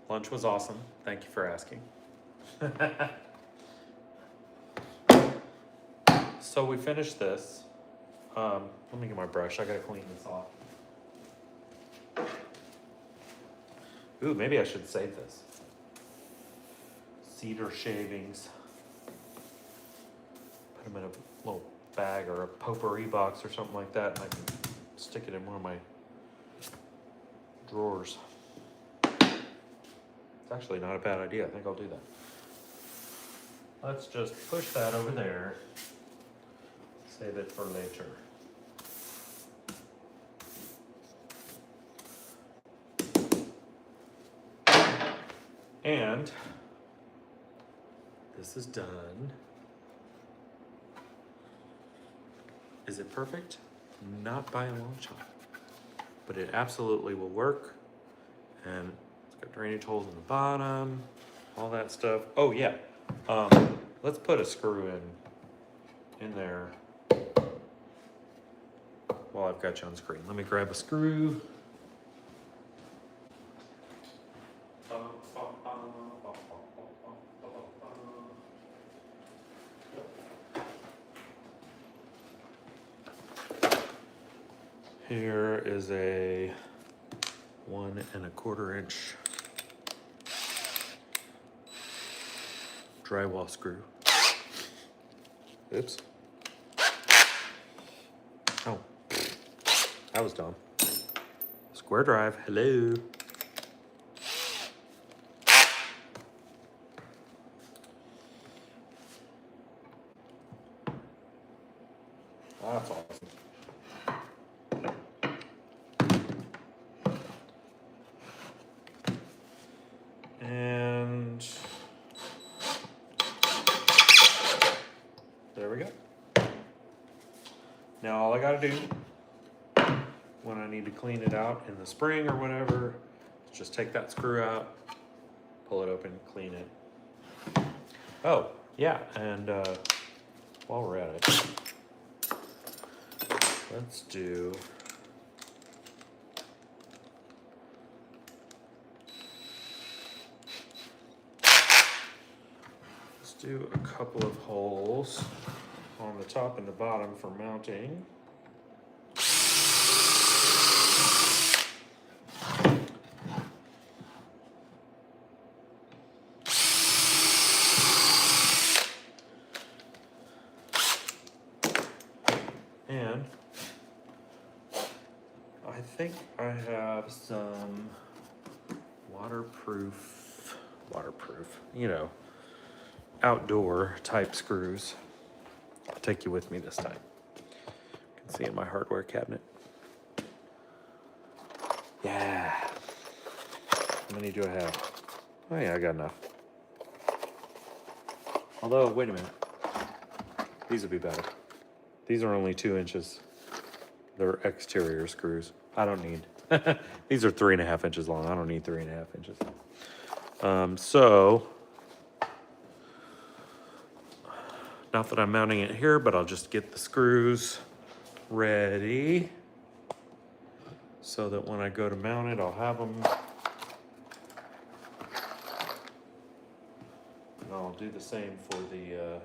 Lunch was awesome. Thank you for asking. So we finished this. Let me get my brush. I gotta clean this off. Ooh, maybe I should save this. Cedar shavings. Put them in a little bag or a potpourri box or something like that, and I can stick it in one of my drawers. It's actually not a bad idea. I think I'll do that. Let's just push that over there. Save it for later. And this is done. Is it perfect? Not by a long shot, but it absolutely will work. And it's got drainage holes in the bottom, all that stuff. Oh yeah, let's put a screw in there while I've got you on screen. Let me grab a screw. Here is a 1 1/4 inch drywall screw. Oops. Oh, that was dumb. Square drive, hello. That's awesome. And there we go. Now all I gotta do when I need to clean it out in the spring or whatever, is just take that screw out, pull it open, clean it. Oh, yeah, and while we're at it, let's do a couple of holes on the top and the bottom for mounting. And I think I have some waterproof, you know, outdoor type screws. I'll take you with me this time. You can see in my hardware cabinet. Yeah. How many do I have? Oh yeah, I got enough. Although, wait a minute. These would be better. These are only 2 inches. They're exterior screws. I don't need. These are 3.5 inches long. I don't need 3.5 inches. So, not that I'm mounting it here, but I'll just get the screws ready so that when I go to mount it, I'll have them. And I'll do the same for the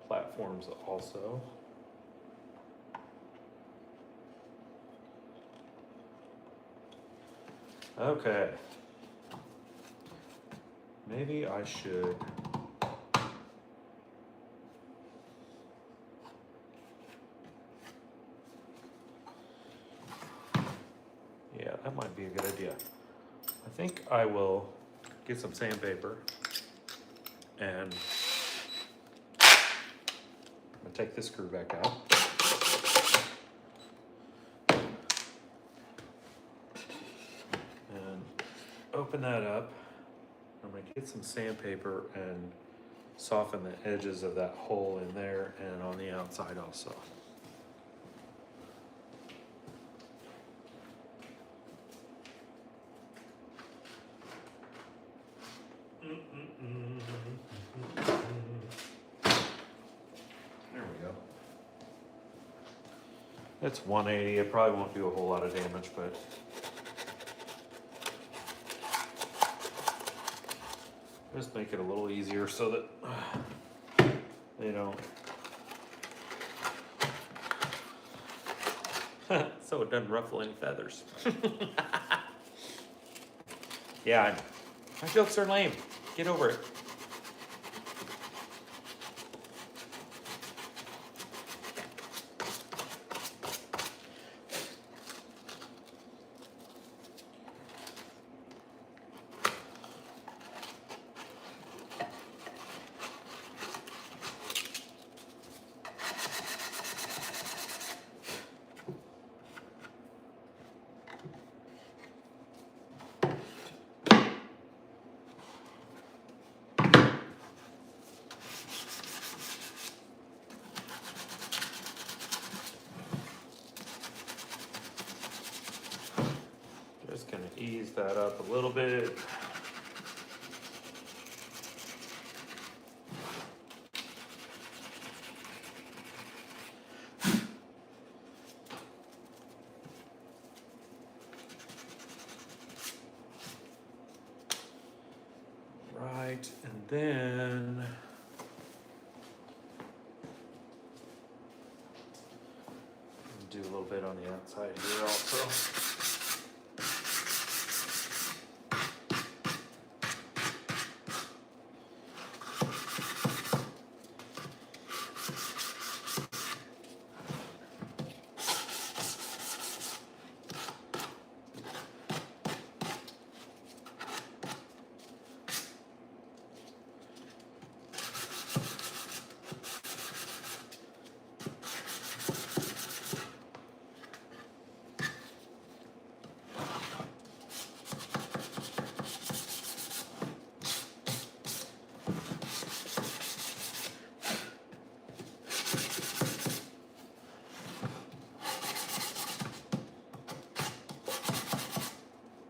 platforms also. Okay. Maybe I should. Yeah, that might be a good idea. I think I will get some sandpaper and I'm gonna take this screw back out. And open that up. I'm gonna get some sandpaper and soften the edges of that hole in there and on the outside also. There we go. It's 180. It probably won't do a whole lot of damage, but Just make it a little easier so that they don't. So it doesn't ruffle any feathers. Yeah, I know. My jokes are lame. Get over it. Just gonna ease that up a little bit. Right, and then do a little bit on the outside here also.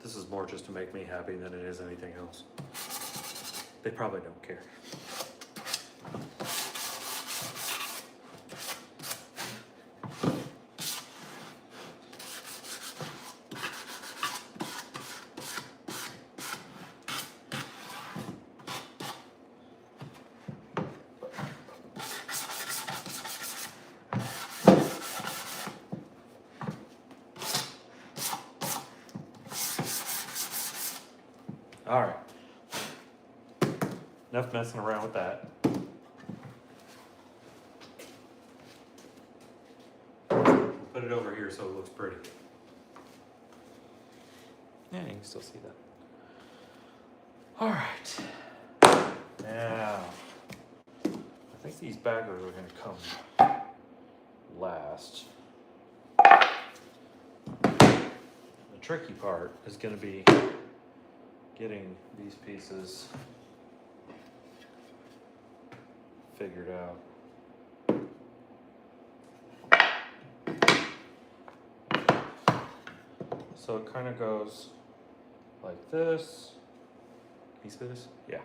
This is more just to make me happy than it is anything else. They probably don't care. All right. Enough messing around with that. Put it over here so it looks pretty. Yeah, you can still see that. All right. Now, I think these baggers are going to come last. The tricky part is going to be getting these pieces figured out. So it kind of goes like this. Can you see this? Yeah.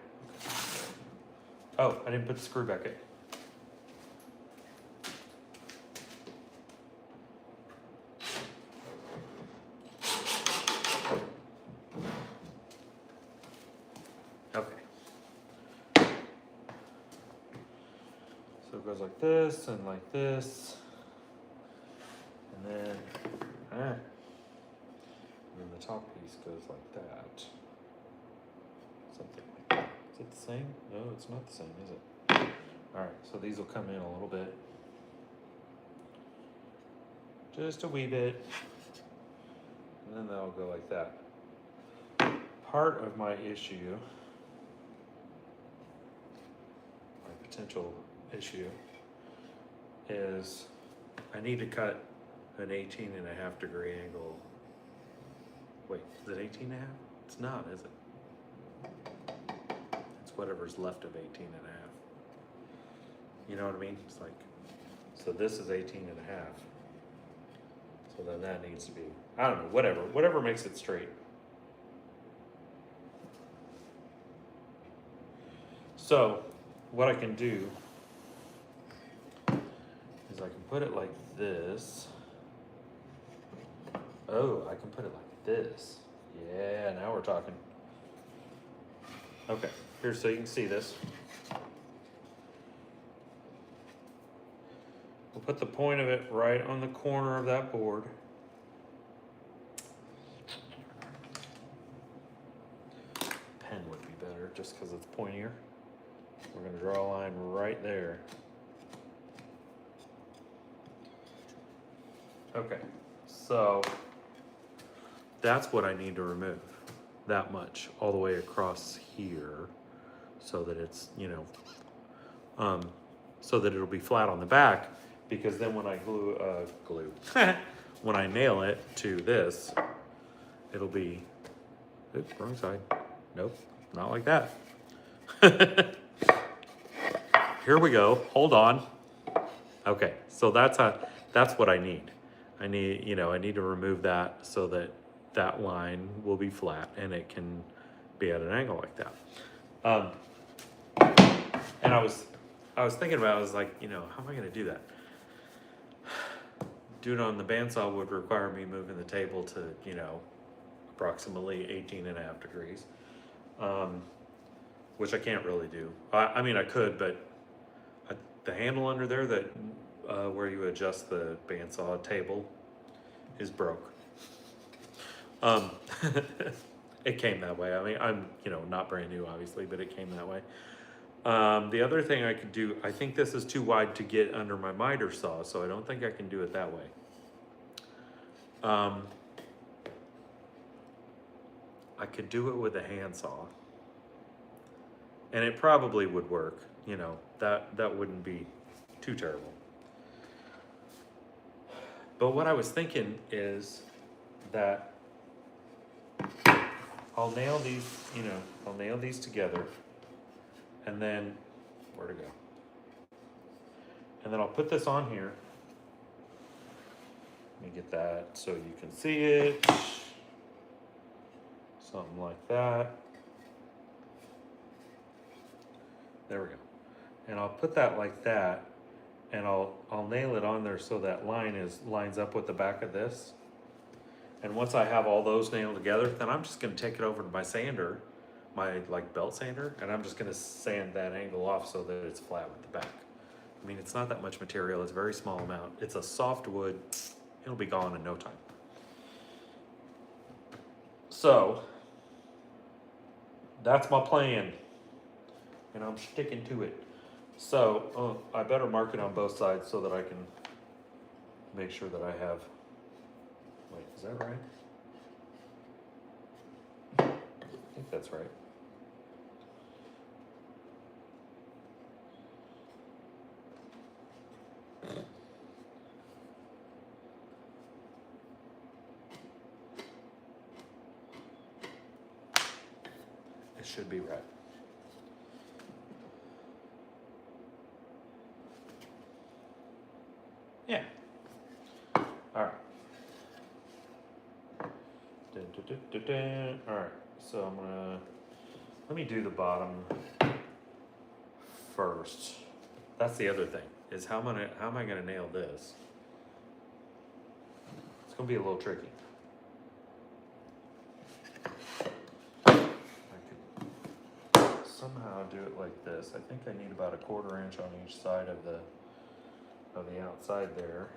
Oh, I didn't put the screw back in. Okay. So it goes like this and like this. And then, and then the top piece goes like that. Something like that. Is it the same? No, it's not the same, is it? Alright, so these will come in a little bit. Just a wee bit. And then they'll go like that. Part of my issue, my potential issue, is I need to cut an 18.5-degree angle. Wait, is it 18.5? It's not, is it? It's whatever's left of 18.5. You know what I mean? It's like, so this is 18.5. So then that needs to be, I don't know, whatever makes it straight. So what I can do is I can put it like this. Oh, I can put it like this. Yeah, now we're talking. Okay, here so you can see this. We'll put the point of it right on the corner of that board. Pen would be better just because it's pointier. We're going to draw a line right there. Okay, so that's what I need to remove. That much, all the way across here, so that it's, you know, so that it'll be flat on the back, because then when I when I nail it to this, it'll be, oops, wrong side. Nope, not like that. Here we go, hold on. Okay, so that's what I need. I need to remove that so that that line will be flat and it can be at an angle like that. And I was thinking about it, I was like, how am I gonna do that? Doing it on the bandsaw would require me moving the table to, approximately 18.5 degrees. Which I can't really do. I mean, I could, but the handle under there that where you adjust the bandsaw table is broke. It came that way. I mean, I'm not brand new, obviously, but it came that way. The other thing I could do, I think this is too wide to get under my miter saw, so I don't think I can do it that way. I could do it with a handsaw, and it probably would work. That wouldn't be too terrible. But what I was thinking is that I'll nail these together, and then, where to go? And then I'll put this on here. Let me get that so you can see it. Something like that. There we go. And I'll put that like that, and I'll nail it on there so that lines up with the back of this. And once I have all those nailed together, then I'm just gonna take it over to my sander, my belt sander, and I'm just gonna sand that angle off so that it's flat with the back. I mean, it's not that much material, it's a very small amount. It's a soft wood, it'll be gone in no time. So, that's my plan, and I'm sticking to it. So, I better mark it on both sides so that I can make sure that I have, wait, is that right? I think that's right. It should be right. Yeah. All right. All right. So let me do the bottom first. That's the other thing, is how am I gonna nail this? It's gonna be a little tricky. I could somehow do it like this. I think I need about a 1/4 inch on each side of the outside there.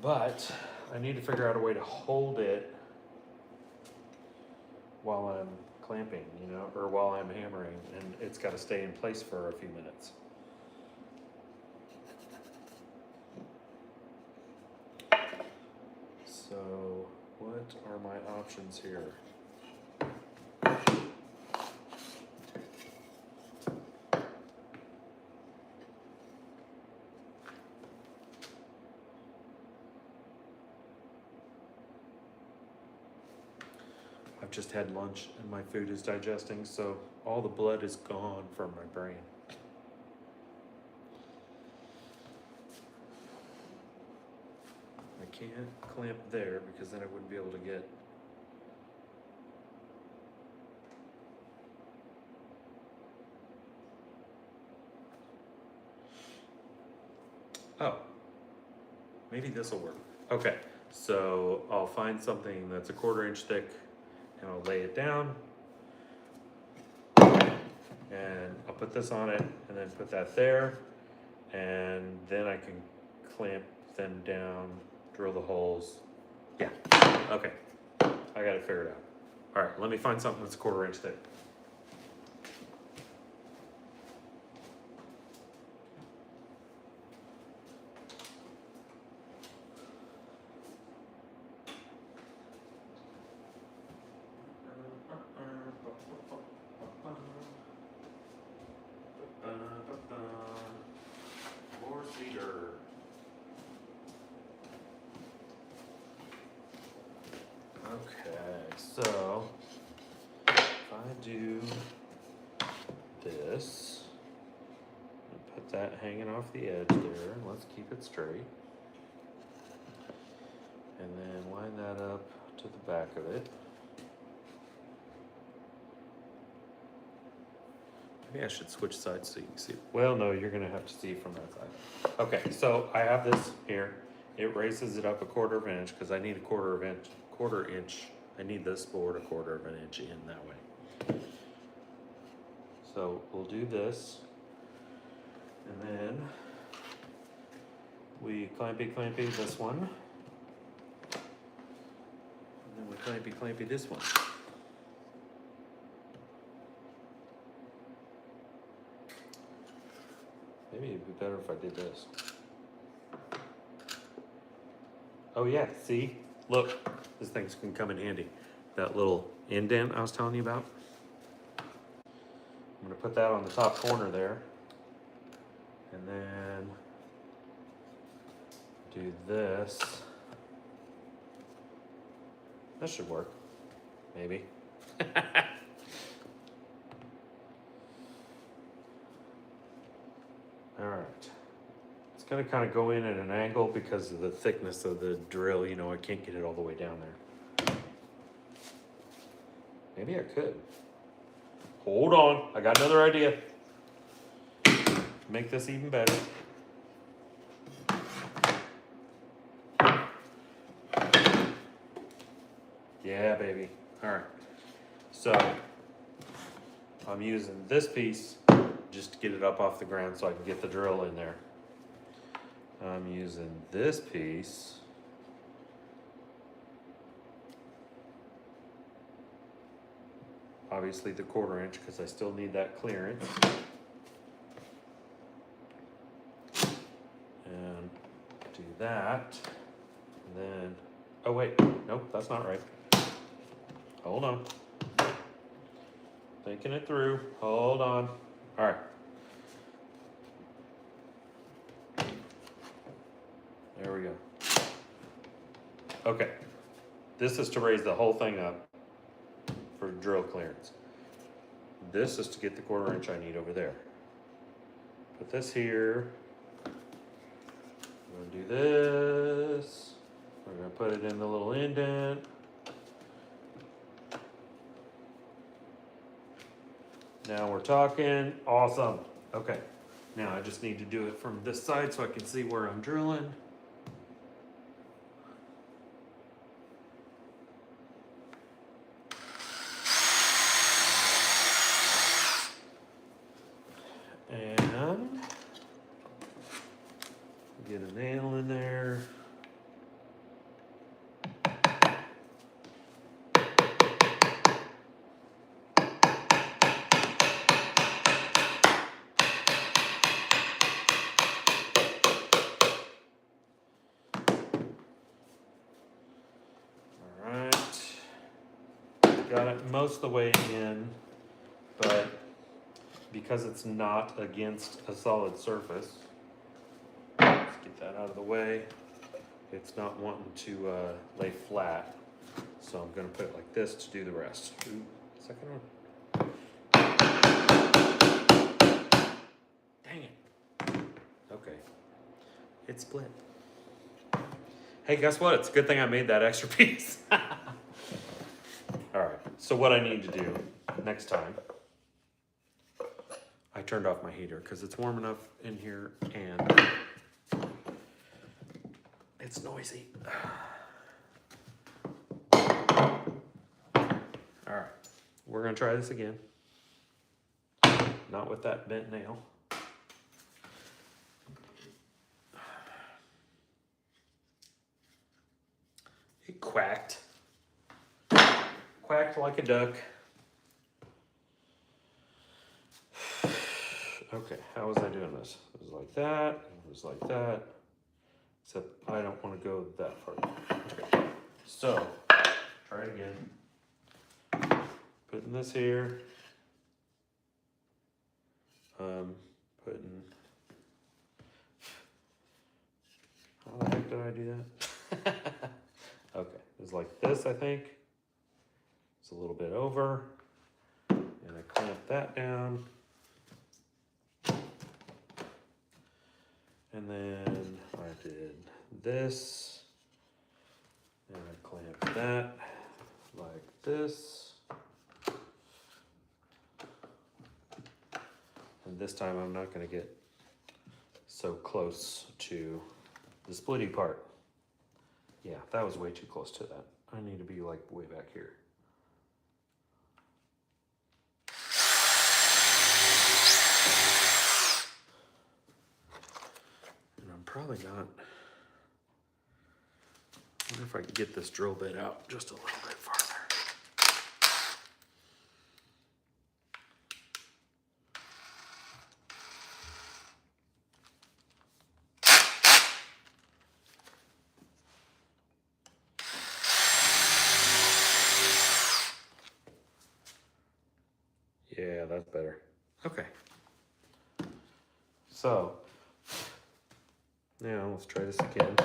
But I need to figure out a way to hold it while I'm clamping, or while I'm hammering, and it's got to stay in place for a few minutes. So, what are my options here? I've just had lunch and my food is digesting, so all the blood is gone from my brain. I can't clamp there because then I wouldn't be able to get. Oh, maybe this will work. Okay, So I'll find something that's a 1/4 inch thick and I'll lay it down. And I'll put this on it and then put that there. And then I can clamp them down, drill the holes. Yeah, okay. I got it figured out. All right, let me find something that's a 1/4 inch thick. More cedar. Okay, so if I do this, and put that hanging off the edge there, and let's keep it straight. And then line that up to the back of it. Maybe I should switch sides so you can see. Well, no, you're gonna have to see from that side. Okay, so I have this here. It raises it up a 1/4 inch because I need a 1/4 inch. I need this board a 1/4 inch in that way. So we'll do this, and then we clampy this one, and then we clampy this one. Maybe it'd be better if I did this. Oh yeah, see? Look, this thing's can come in handy. That little indent I was telling you about. I'm gonna put that on the top corner there. And then do this. That should work, maybe. All right. It's gonna kind of go in at an angle because of the thickness of the drill. You know, I can't get it all the way down there. Maybe I could. Hold on, I got another idea. Make this even better. Yeah, baby. All right. So I'm using this piece just to get it up off the ground so I can get the drill in there. I'm using this piece obviously the 1/4 inch because I still need that clearance. And do that. And then, oh wait, nope, that's not right. Hold on. Thinking it through. Hold on. All right. There we go. Okay. This is to raise the whole thing up for drill clearance. This is to get the 1/4 inch I need over there. Put this here. I'm gonna do this. We're gonna put it in the little indent. Now we're talking. Awesome. Okay. Now I just need to do it from this side so I can see where I'm drilling. And get a nail in there. Got it most of the way in, but because it's not against a solid surface, let's get that out of the way. It's not wanting to lay flat, so I'm going to put it like this to do the rest. Ooh, second one. Dang it. Okay, it split. Hey, guess what? It's a good thing I made that extra piece. All right, so what I need to do next time, I turned off my heater because it's warm enough in here and it's noisy. we're gonna try this again. Not with that bent nail. It quacked. Quacked like a duck. Okay, how was I doing this? It was like that, it was like that. Except I don't want to go that far. Okay, so try it again. Putting this here. Putting. How the heck did I do that? Okay, it was like this, I think. It's a little bit over. And I clamp that down. And then I did this. And I clamped that like this. And this time I'm not going to get so close to the splitty part. Yeah, that was way too close to that. I need to be like way back here. And I'm probably not. I wonder if I can get this drill bit out just a little bit farther. Yeah, that's better. Okay. So, now let's try this again.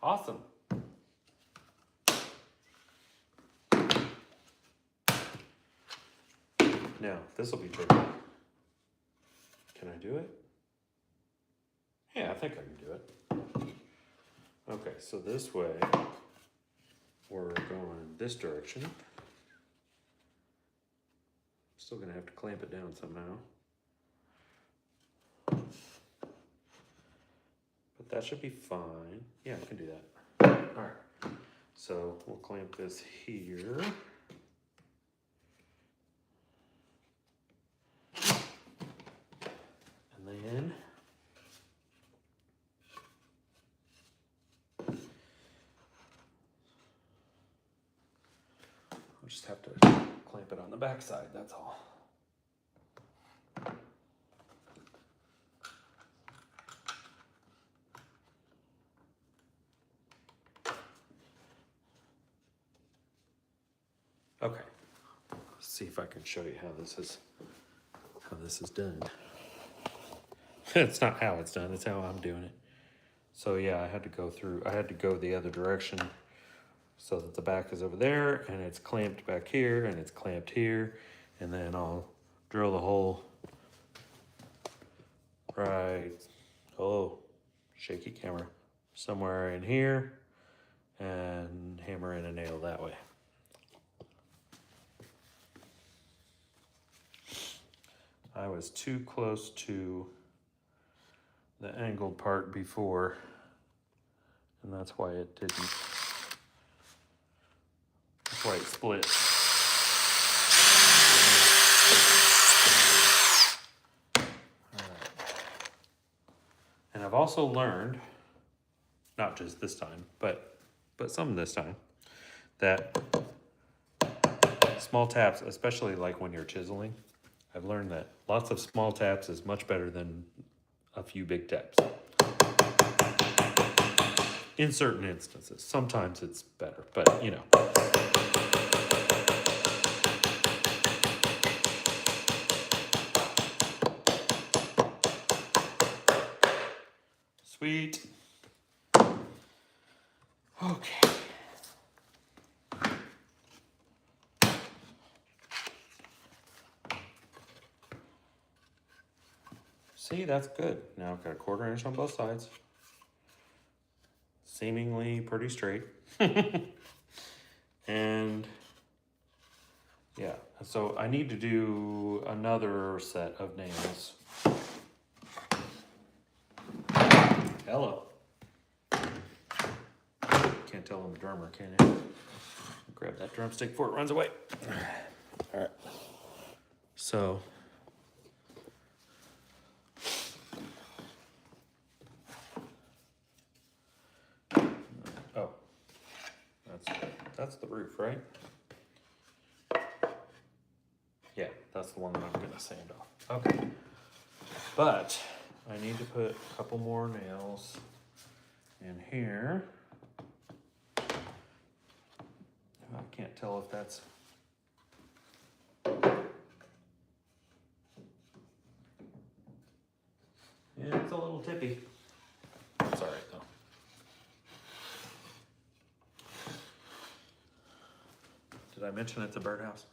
Awesome. Now, this will be tricky. Can I do it? Yeah, I think I can do it. Okay, so this way, we're going this direction. Still gonna have to clamp it down somehow. But that should be fine. Yeah, I can do that. All right, so we'll clamp this here. And then I'll just have to clamp it on the back side, that's all. Okay, let's see if I can show you how this is done. It's not how it's done, it's how I'm doing it. So yeah, I had to go the other direction so that the back is over there and it's clamped back here and it's clamped here, and then I'll drill the hole right, oh, shaky camera, somewhere in here and hammer in a nail that way. I was too close to the angled part before, and that's why it didn't. That's why it split. All right. And I've also learned, not just this time, but some this time, that small taps, especially like when you're chiseling, I've learned that lots of small taps is much better than a few big taps. In certain instances. Sometimes it's better, but you know. Sweet. Okay. See, that's good. Now I've got a 1/4 inch on both sides. Seemingly pretty straight. And Yeah, so I need to do another set of nails. Hello. Can't tell I'm a drummer, can you? Grab that drumstick before it runs away. All right. So. Oh. That's the roof, right? Yeah, that's the one that I'm gonna sand off. Okay. But I need to put a couple more nails in here. I can't tell if that's. Yeah, it's a little tippy. It's all right though. Did I mention it's a birdhouse?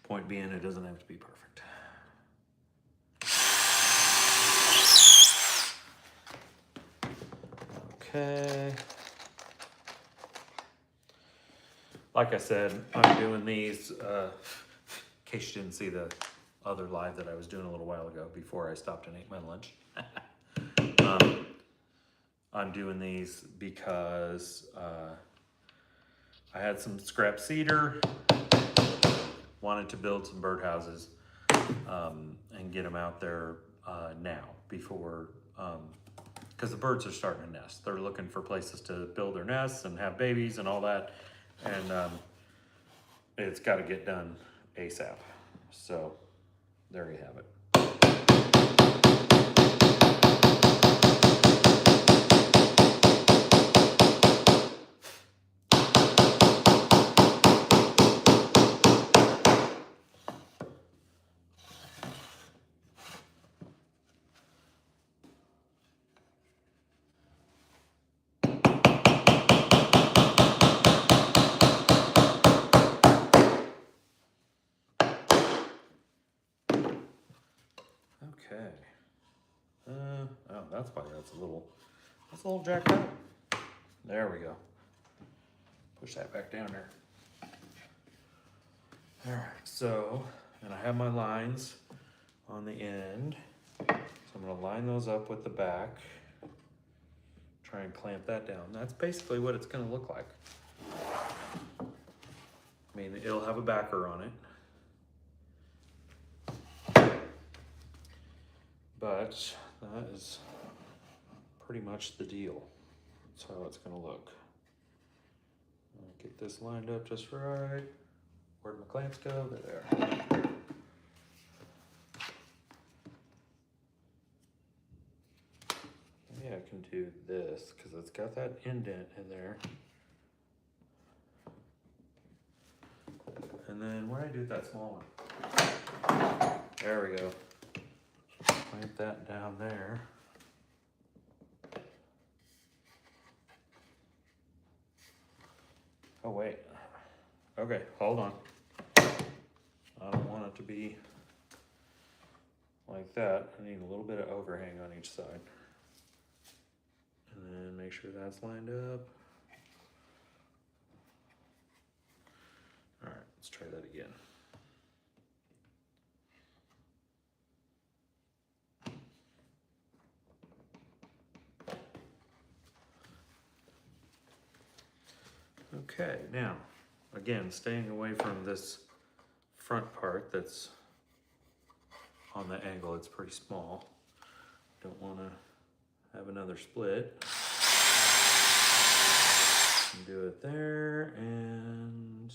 Point being, it doesn't have to be perfect. Okay. Like I said, I'm doing these, in case you didn't see the other live that I was doing a little while ago before I stopped and ate my lunch. I'm doing these because I had some scrap cedar, wanted to build some birdhouses and get them out there now before, because the birds are starting to nest. They're looking for places to build their nests and have babies and all that. And it's got to get done ASAP. So there you have it. Okay. Oh, that's why that's a little jacked up. There we go. Push that back down there. All right, so, and I have my lines on the end. So I'm gonna line those up with the back. Try and clamp that down. That's basically what it's gonna look like. I mean, it'll have a backer on it. But that is pretty much the deal. That's how it's gonna look. I'll get this lined up just right. Where'd my clamps go? They're there. Maybe I can do this because it's got that indent in there. And then what do I do with that small one? There we go. Clamp that down there. Oh wait. Okay, hold on. I don't want it to be like that. I need a little bit of overhang on each side. And then make sure that's lined up. All right, let's try that again. Okay, now, again, staying away from this front part that's on the angle, it's pretty small. Don't want to have another split. Do it there and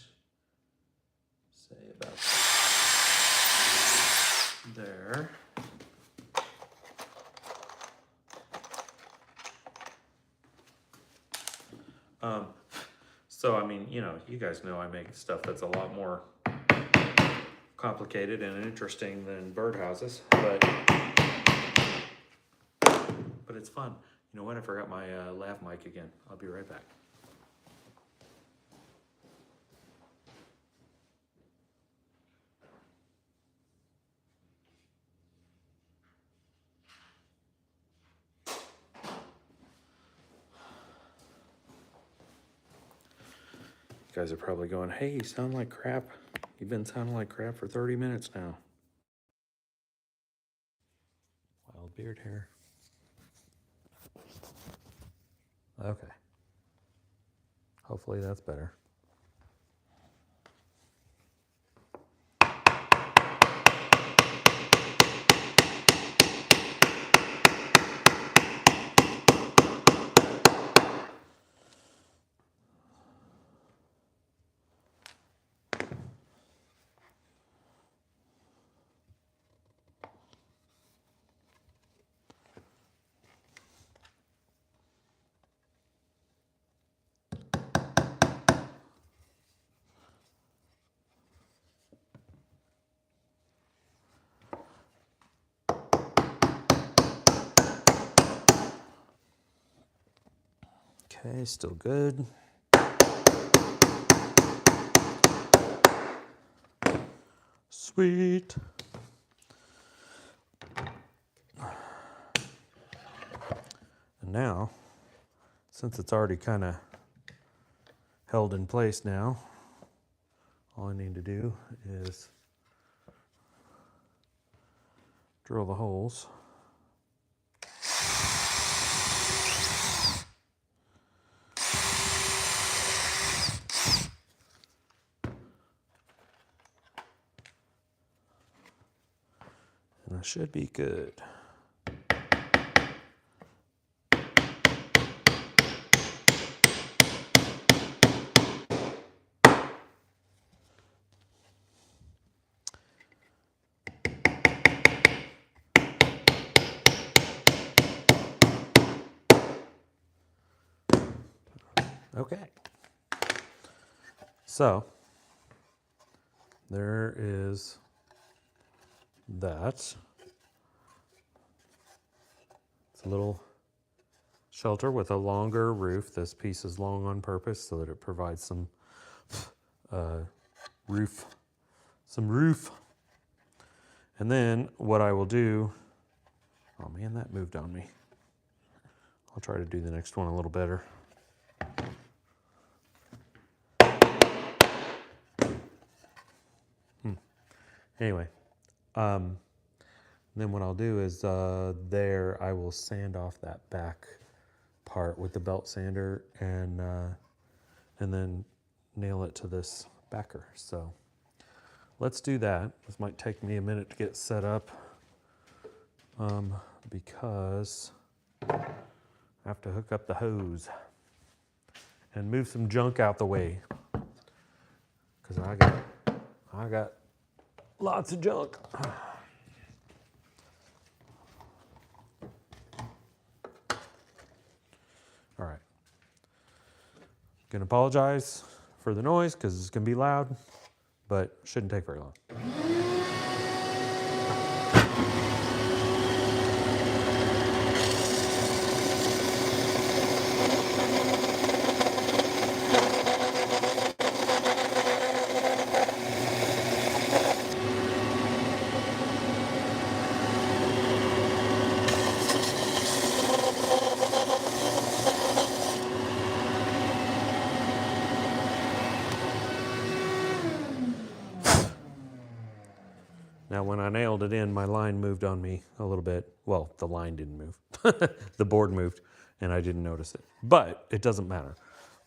say about there. So, I mean, you know, you guys know I make stuff that's a lot more complicated and interesting than birdhouses, but it's fun. You know what? I forgot my lav mic again. I'll be right back. You guys are probably going, hey, you sound like crap. You've been sounding like crap for 30 minutes now. Wild beard hair. Okay. Hopefully that's better. Okay, still good. Sweet. And now, since it's already kind of held in place now, all I need to do is drill the holes. And that should be good. Okay. So, there is that. It's a little shelter with a longer roof. This piece is long on purpose so that it provides some roof. And then what I will do, oh man, that moved on me. I'll try to do the next one a little better. Anyway, then what I'll do is there I will sand off that back part with the belt sander and then nail it to this backer. So let's do that. This might take me a minute to get set up because I have to hook up the hose and move some junk out the way because I got lots of junk. All right. Gonna apologize for the noise because it's gonna be loud, but shouldn't take very long. Now, when I nailed it in, my line moved on me a little bit. Well, the line didn't move. The board moved, and I didn't notice it. But it doesn't matter.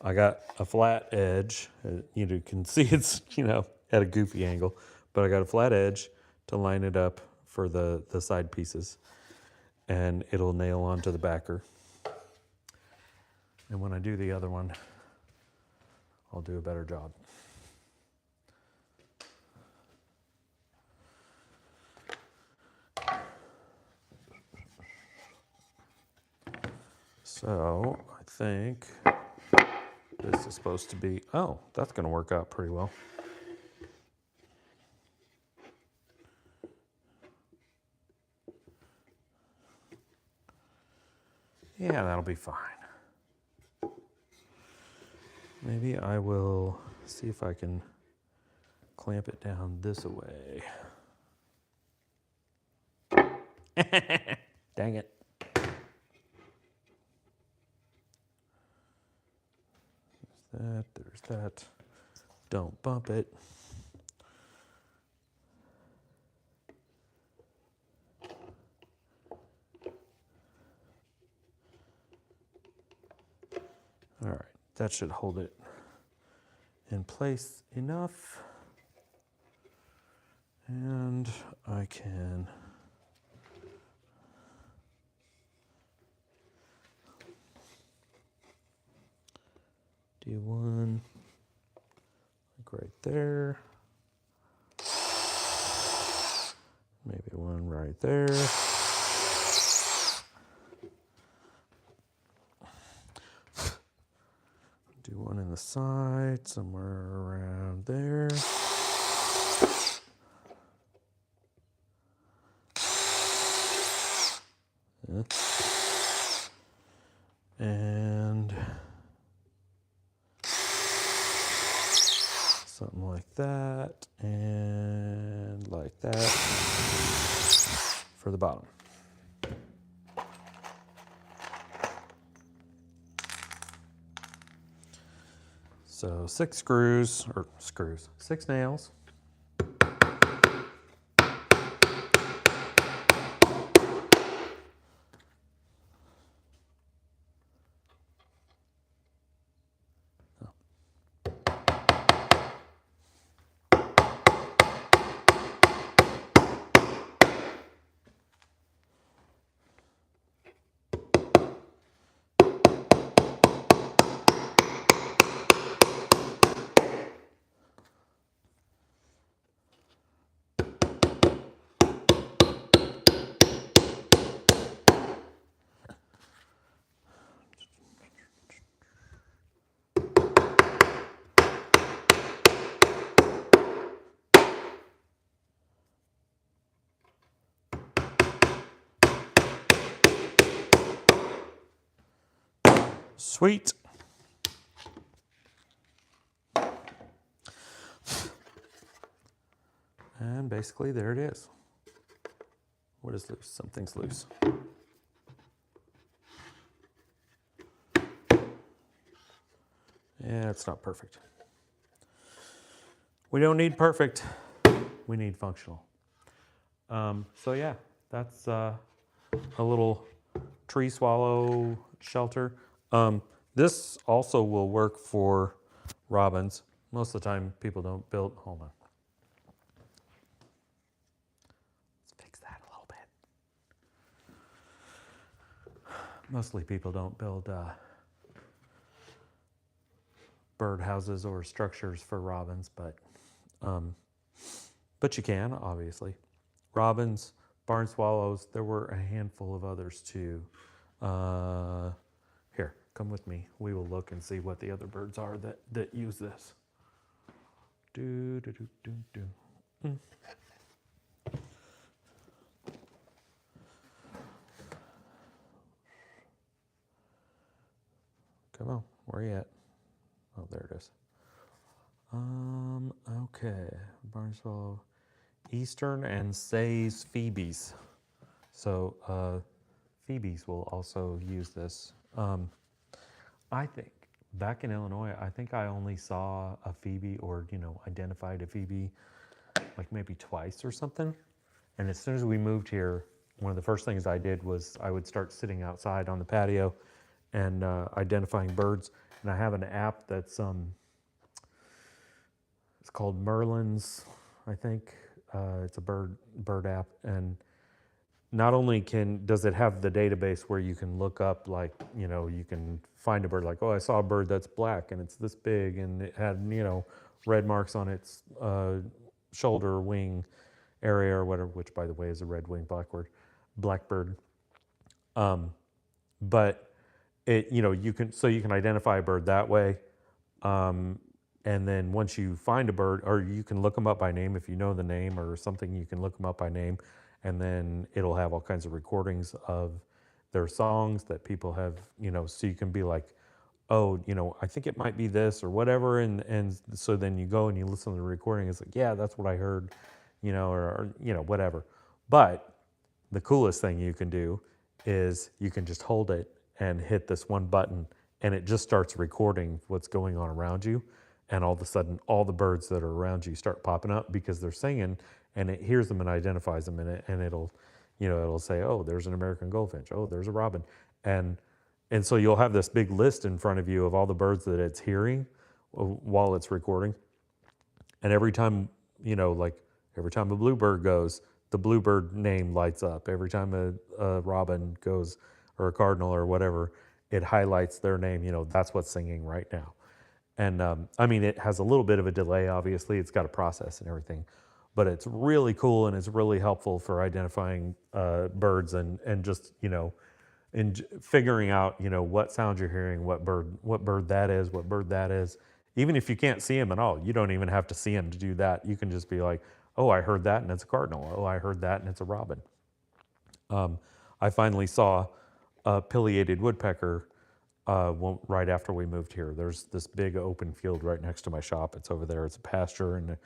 I got a flat edge. You can see it's, at a goofy angle. But I got a flat edge to line it up for the side pieces. And it'll nail onto the backer. And when I do the other one, I'll do a better job. So I think this is supposed to be, oh, that's going to work out pretty well. Yeah, that'll be fine. Maybe I will see if I can clamp it down this way. Dang it. There's that. Don't bump it. All right, that should hold it in place enough. And I can do one like right there. Maybe one right there. Do one in the side, somewhere around there. Yeah. And something like that, and like that for the bottom. So 6 6 nails. Sweet. And basically there it is. What is loose? Something's loose. Yeah, it's not perfect. We don't need perfect. We need functional. So yeah, that's a little tree swallow shelter. This also will work for robins. Most of the time people don't build, hold on. Let's fix that a little bit. Mostly people don't build birdhouses or structures for robins, but you can, obviously. Robins, barn swallows, there were a handful of others too. Here, come with me. We will look and see what the other birds are that use this. Do, do, do, do, do. Come on, where are you at? Oh, there it is. Okay, barn swallow, eastern and Say's phoebes. So phoebes will also use this. I think back in Illinois, I think I only saw a phoebe or identified a phoebe like maybe twice or something. And as soon as we moved here, one of the first things I did was I would start sitting outside on the patio and identifying birds. And I have an app that's it's called Merlin's, I think. It's a bird app, and not only does it have the database where you can look up, like, you can find a bird, like, oh, I saw a bird that's black and it's this big and it had, red marks on its shoulder, wing area or whatever, which by the way is a red-winged blackbird. But it, you can identify a bird that way. And then once you find a bird, or you can look them up by name if you know the name or something, you can look them up by name, and then it'll have all kinds of recordings of their songs that people have, so you can be like, oh, I think it might be this or whatever, and so then you go and you listen to the recording, it's like, yeah, that's what I heard, or whatever. But the coolest thing you can do is you can just hold it and hit this one button, and it just starts recording what's going on around you. and all of a sudden all the birds that are around you start popping up because they're singing, and it hears them and identifies them in it, and it'll, it'll say, oh, there's an American goldfinch, oh, there's a robin, and so you'll have this big list in front of you of all the birds that it's hearing while it's recording. And every time, like every time a bluebird goes, the bluebird name lights up. Every time a robin goes, or a cardinal or whatever, it highlights their name. That's what's singing right now. And I mean, it has a little bit of a delay, obviously. It's got a process and everything. But it's really cool, and it's really helpful for identifying birds and just, and figuring out, what sound you're hearing, what bird that is, what bird that is. Even if you can't see them at all, you don't even have to see them to do that. You can just be like, oh, I heard that and it's a cardinal. Oh, I heard that and it's a robin. I finally saw a pileated woodpecker right after we moved here. There's this big open field right next to my shop. It's over there. It's a pasture, and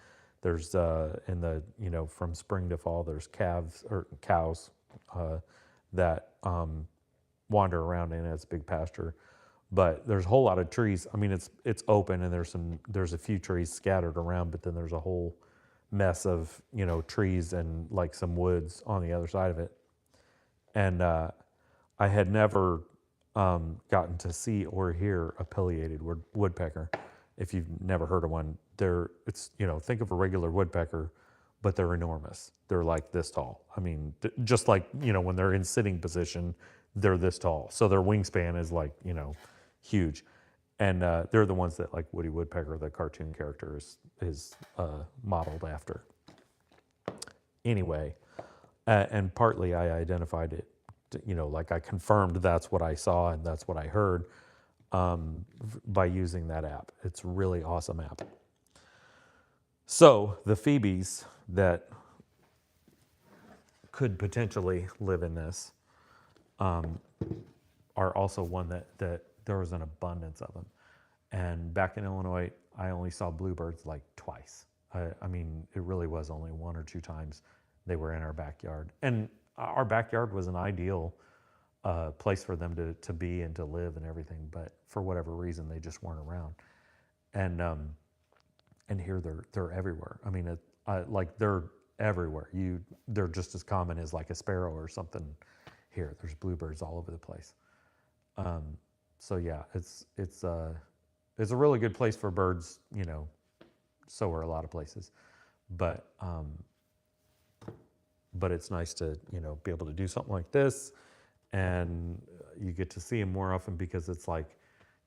there's in the from spring to fall, there's calves or cows that wander around in it. It's a big pasture, but there's a whole lot of trees. I mean, it's open, and there's a few trees scattered around, but then there's a whole mess of trees and like some woods on the other side of it. And I had never gotten to see or hear a pileated woodpecker. If you've never heard of one, it's think of a regular woodpecker, but they're enormous. They're like this tall. I mean, just like when they're in sitting position, they're this tall. So their wingspan is like huge, and they're the ones that like Woody Woodpecker, the cartoon character, is modeled after. Anyway, and partly I identified it, like I confirmed that's what I saw and that's what I heard by using that app. It's a really awesome app. So the phoebes that could potentially live in this are also one that there was an abundance of them. And back in Illinois, I only saw bluebirds like twice. I mean, it really was only one or two times they were in our backyard. And our backyard was an ideal place for them to be and to live and everything. But for whatever reason, they just weren't around. And here they're everywhere. I mean, like they're everywhere. They're just as common as like a sparrow or something here. There's bluebirds all over the place. So yeah, it's a really good place for birds. So are a lot of places, but it's nice to be able to do something like this, and you get to see them more often because it's like,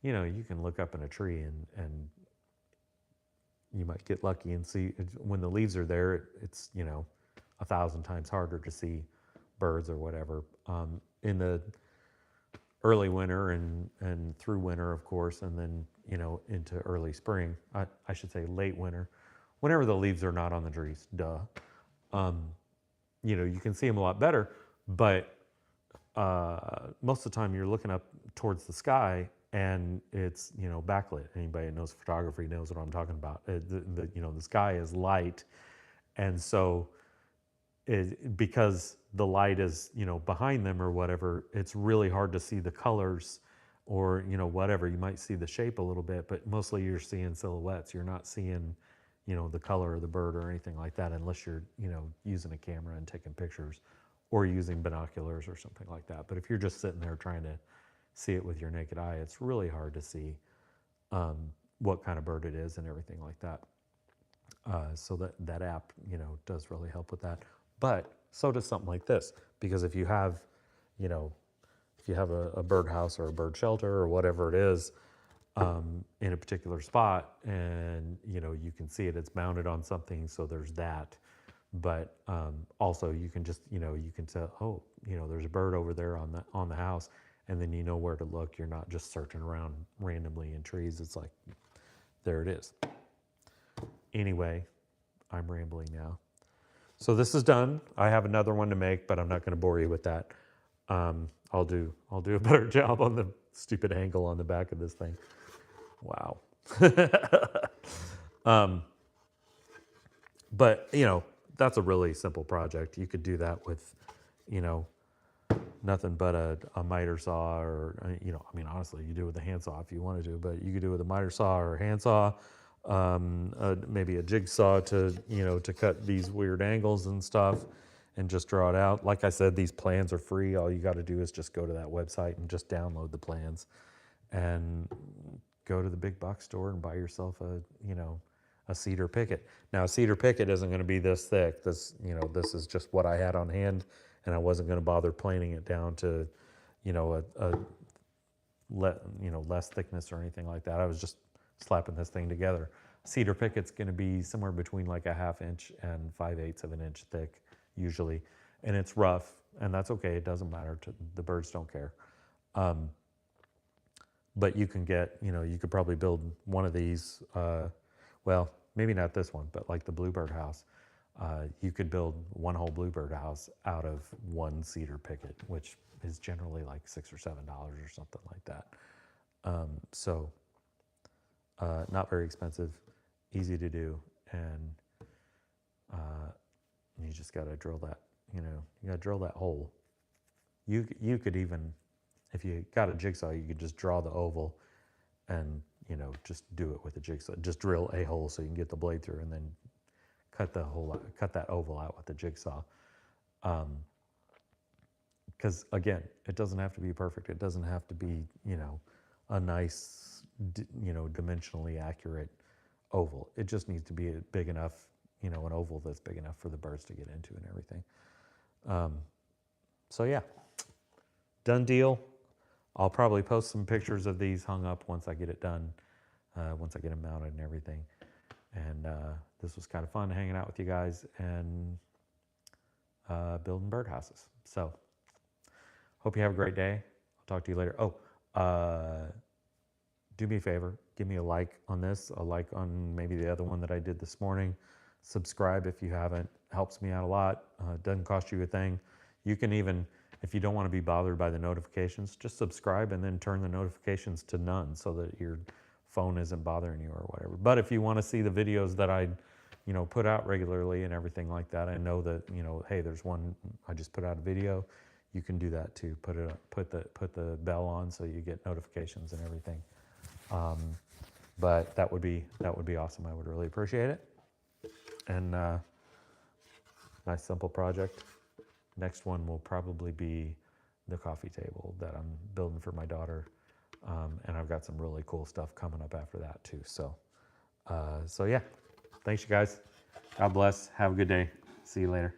you can look up in a tree and you might get lucky and see when the leaves are there. It's 1,000 times harder to see birds or whatever in the early winter and through winter, of course, and then into early spring. I should say late winter, whenever the leaves are not on the trees. Duh. You can see them a lot better, but most of the time you're looking up towards the sky and it's backlit. Anybody that knows photography knows what I'm talking about. The sky is light, and so because the light is behind them or whatever, it's really hard to see the colors or whatever. You might see the shape a little bit, but mostly you're seeing silhouettes. You're not seeing the color of the bird or anything like that, unless you're using a camera and taking pictures or using binoculars or something like that. But if you're just sitting there trying to see it with your naked eye, it's really hard to see what kind of bird it is and everything like that. So that app does really help with that. But so does something like this, because if you have a birdhouse or a bird shelter or whatever it is in a particular spot, and you can see it's mounted on something, so there's that. But also you can just you can tell, oh, there's a bird over there on the house, and then you know where to look. You're not just searching around randomly in trees. It's like, there it is. Anyway, I'm rambling now. So this is done. I have another one to make, but I'm not going to bore you with that. I'll do a better job on the stupid angle on the back of this thing. Wow. But that's a really simple project. You could do that with nothing but a miter saw, or honestly, you do it with a handsaw if you wanted to, but you could do it with a miter saw or a handsaw. maybe a jigsaw to, to cut these weird angles and stuff and just draw it out. Like I said, these plans are free. All you got to do is just go to that website and just download the plans and go to the big box store and buy yourself a cedar picket. Now, a cedar picket isn't going to be this thick. This is just what I had on hand, and I wasn't going to bother planing it down to, less thickness or anything like that. I was just slapping this thing together. Cedar picket's going to be somewhere between like a 1/2 inch and 5/8 of an inch thick usually, and it's rough, and that's okay. It doesn't matter. The birds don't care. But you can get, you could probably build one of these. Well, maybe not this one, but like the bluebird house. You could build one whole bluebird house out of one cedar picket, which is generally like $6 or $7 or something like that. So not very expensive, easy to do, and you just got to drill that. You got to drill that hole. You could even, if you got a jigsaw, you could just draw the oval, and just do it with a jigsaw. Just drill a hole so you can get the blade through, and then cut that oval out with the jigsaw. Because again, it doesn't have to be perfect. It doesn't have to be, a nice, dimensionally accurate oval. It just needs to be big enough, an oval that's big enough for the birds to get into and everything. So yeah, done deal. I'll probably post some pictures of these hung up once I get it done, once I get them mounted and everything. And this was kind of fun hanging out with you guys and building birdhouses. So hope you have a great day. I'll talk to you later. Oh, do me a favor. Give me a like on this, a like on maybe the other one that I did this morning. Subscribe if you haven't. Helps me out a lot. Doesn't cost you a thing. You can even, if you don't want to be bothered by the notifications, just subscribe and then turn the notifications to none so that your phone isn't bothering you or whatever. But if you want to see the videos that I, put out regularly and everything like that, I know that, hey, there's one, I just put out a video. You can do that too. Put the bell on so you get notifications and everything. But that would be awesome. I would really appreciate it. And nice simple project. Next one will probably be the coffee table that I'm building for my daughter. And I've got some really cool stuff coming up after that too. So yeah, thanks you guys. God bless. Have a good day. See you later.